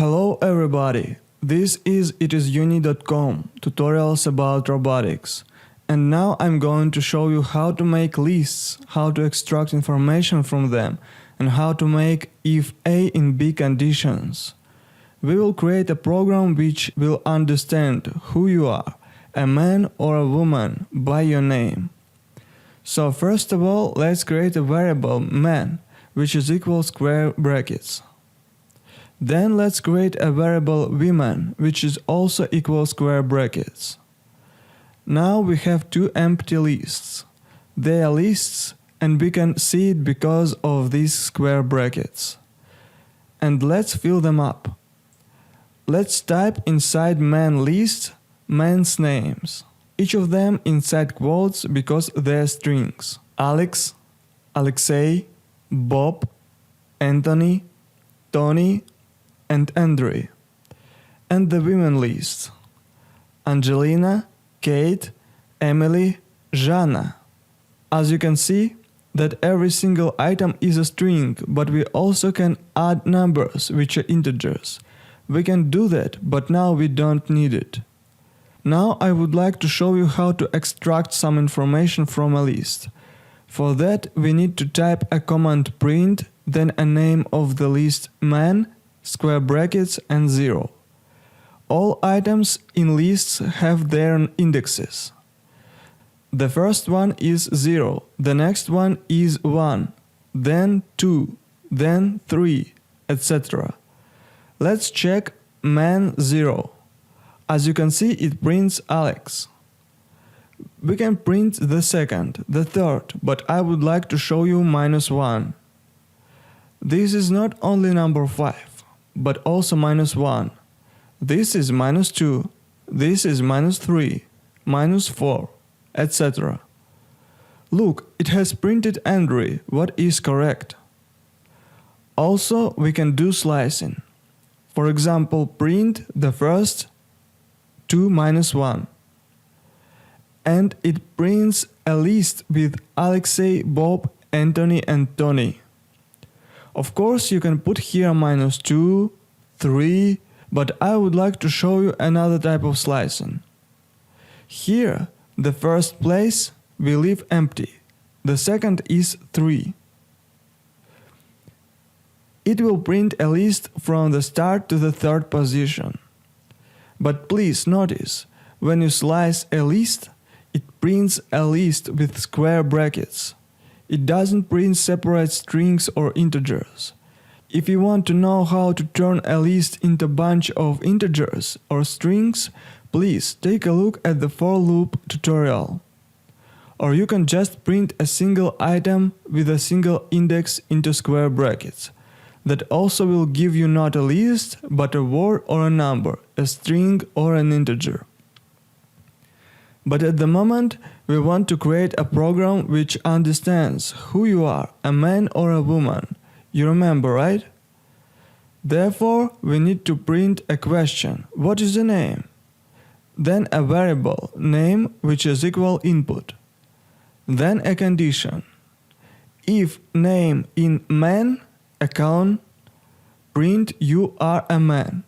Hello everybody, this is itisuni.com, tutorials about robotics. And now I'm going to show you how to make lists, how to extract information from them, and how to make if A in B conditions. We will create a program which will understand who you are, a man or a woman, by your name. So first of all, let's create a variable man, which is equal square brackets. Then let's create a variable women, which is also equal square brackets. Now we have two empty lists. They are lists and we can see it because of these square brackets. And let's fill them up. Let's type inside man list men's names, each of them inside quotes because they're strings. Alex, Alexei, Bob, Anthony, Tony, and Andrew. And the women list: Angelina, Kate, Emily, Jana. As you can see, that every single item is a string, but we also can add numbers which are integers. We can do that, but now we don't need it. Now I would like to show you how to extract some information from a list. For that we need to type a command print, then a name of the list man, square brackets and 0. All items in lists have their indexes. The first one is 0, the next one is 1, then 2, then 3, etc. Let's check man 0. As you can see, it prints Alex. We can print the second, the third, but I would like to show you -1. This is not only number 5, but also -1. This is -2, this is -3, -4, etc. Look, it has printed Andrew, what is correct. Also, we can do slicing. For example, print the first 2 -1. And it prints a list with Alexei, Bob, Anthony and Tony. Of course, you can put here -2, 3, but I would like to show you another type of slicing. Here, the first place we leave empty. The second is 3. It will print a list from the start to the third position. But please notice, when you slice a list, it prints a list with square brackets. It doesn't print separate strings or integers. If you want to know how to turn a list into a bunch of integers or strings, please take a look at the for loop tutorial. Or you can just print a single item with a single index into square brackets. That also will give you not a list, but a word or a number, a string or an integer. But at the moment, we want to create a program which understands who you are, a man or a woman. You remember, right? Therefore, we need to print a question. What is the name? Then a variable, name, which is equal input. Then a condition. If name in man, account, print you are a man.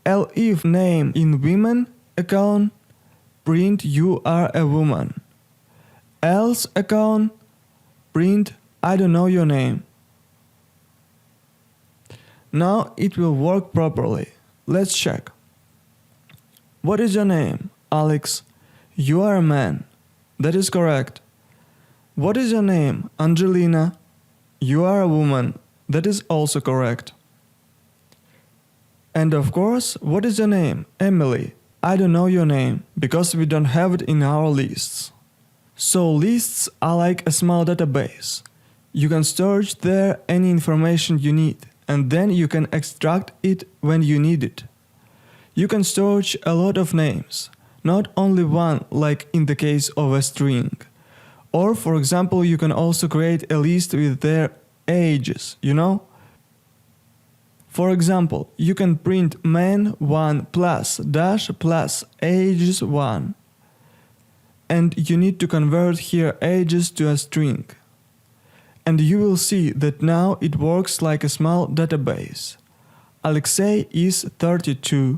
If name in women, account, print you are a woman. Else account, print I don't know your name. Now it will work properly. Let's check. What is your name? Alex. You are a man. That is correct. What is your name? Angelina. You are a woman. That is also correct. And of course, what is your name? Emily. I don't know your name, because we don't have it in our lists. So lists are like a small database. You can storage there any information you need, and then you can extract it when you need it. You can storage a lot of names, not only one like in the case of a string. Or for example, you can also create a list with their ages, you know? For example, you can print man 1 plus dash plus ages 1. And you need to convert here ages to a string. And you will see that now it works like a small database. Alexei is 32.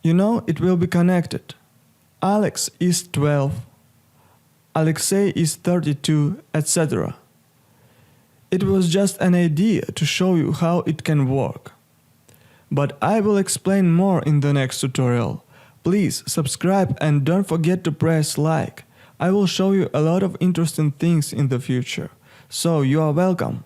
You know, it will be connected. Alex is 12. Alexei is 32, etc. It was just an idea to show you how it can work. But I will explain more in the next tutorial. Please subscribe and don't forget to press like. I will show you a lot of interesting things in the future. So you are welcome.